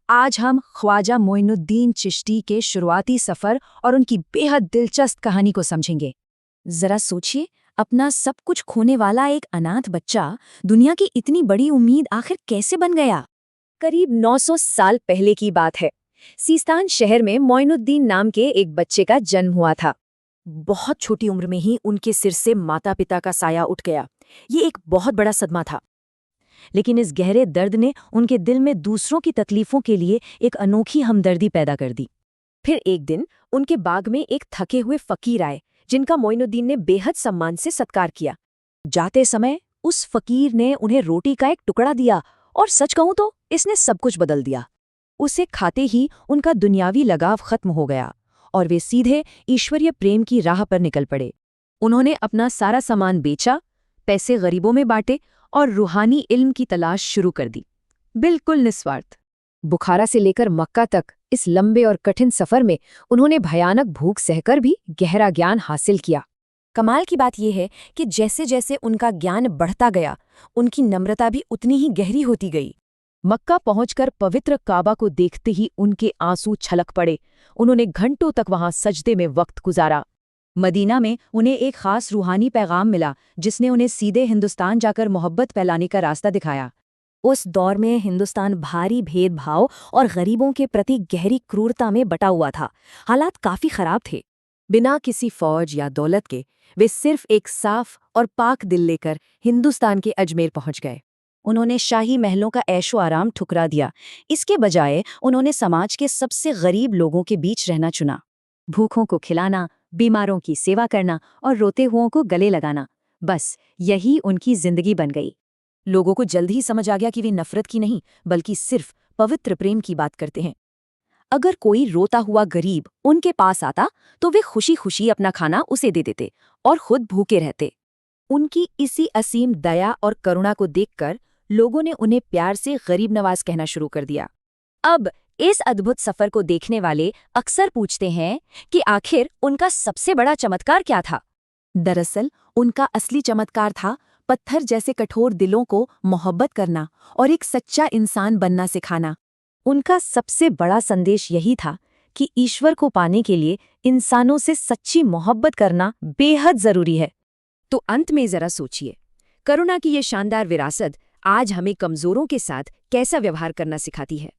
आज हम ख्वाजा मोइनुद्दीन चिश्ती के शुरुआती सफ़र और उनकी बेहद दिलचस्प कहानी को समझेंगे। जरा सोचिए, अपना सब कुछ खोने वाला एक अनाथ बच्चा दुनिया की इतनी बड़ी उम्मीद आखिर कैसे बन गया। करीब 900 साल पहले की बात है। सीस्तान शहर में मोइनुद्दीन नाम के एक बच्चे का जन्म हुआ था। बहुत छोटी उम्र में ही उनके सिर से माता पिता का साया उठ गया। ये एक बहुत बड़ा सदमा था। लेकिन इस गहरे दर्द ने उनके दिल में दूसरों की तकलीफों के लिए एक अनोखी हमदर्दी पैदा कर दी। फिर एक दिन उनके बाग में एक थके हुए फकीर आए, जिनका मोइनुद्दीन ने बेहद सम्मान से सत्कार किया। जाते समय उस फकीर ने उन्हें रोटी का एक टुकड़ा दिया और सच कहूं तो इसने सब कुछ बदल दिया। उसे खाते ही उनका दुनियावी लगाव खत्म हो गया और वे सीधे ईश्वरीय प्रेम की राह पर निकल पड़े। उन्होंने अपना सारा सामान बेचा, पैसे गरीबों में बांटे और रूहानी इल्म की तलाश शुरू कर दी, बिल्कुल निस्वार्थ। बुखारा से लेकर मक्का तक इस लंबे और कठिन सफर में उन्होंने भयानक भूख सहकर भी गहरा ज्ञान हासिल किया। कमाल की बात यह है कि जैसे जैसे उनका ज्ञान बढ़ता गया, उनकी नम्रता भी उतनी ही गहरी होती गई। मक्का पहुंचकर पवित्र काबा को देखते ही उनके आंसू छलक पड़े। उन्होंने घंटों तक वहां सजदे में वक्त गुजारा। मदीना में उन्हें एक खास रूहानी पैगाम मिला, जिसने उन्हें सीधे हिंदुस्तान जाकर मोहब्बत फैलाने का रास्ता दिखाया। उस दौर में हिंदुस्तान भारी भेदभाव और गरीबों के प्रति गहरी क्रूरता में बटा हुआ था। हालात काफी खराब थे। बिना किसी फौज या दौलत के वे सिर्फ एक साफ और पाक दिल लेकर हिंदुस्तान के अजमेर पहुंच गए। उन्होंने शाही महलों का ऐशो आराम ठुकरा दिया। इसके बजाय उन्होंने समाज के सबसे गरीब लोगों के बीच रहना चुना। भूखों को खिलाना, बीमारों की सेवा करना और रोते हुओं को गले लगाना, बस यही उनकी जिंदगी बन गई। लोगों को जल्द ही समझ आ गया कि वे नफरत की नहीं, बल्कि सिर्फ पवित्र प्रेम की बात करते हैं। अगर कोई रोता हुआ गरीब उनके पास आता तो वे खुशी खुशी अपना खाना उसे दे देते और खुद भूखे रहते। उनकी इसी असीम दया और करुणा को देखकर लोगों ने उन्हें प्यार से गरीब नवाज कहना शुरू कर दिया। अब इस अद्भुत सफर को देखने वाले अक्सर पूछते हैं कि आखिर उनका सबसे बड़ा चमत्कार क्या था। दरअसल उनका असली चमत्कार था पत्थर जैसे कठोर दिलों को मोहब्बत करना और एक सच्चा इंसान बनना सिखाना। उनका सबसे बड़ा संदेश यही था कि ईश्वर को पाने के लिए इंसानों से सच्ची मोहब्बत करना बेहद जरूरी है। तो अंत में जरा सोचिए, करुणा की ये शानदार विरासत आज हमें कमजोरों के साथ कैसा व्यवहार करना सिखाती है।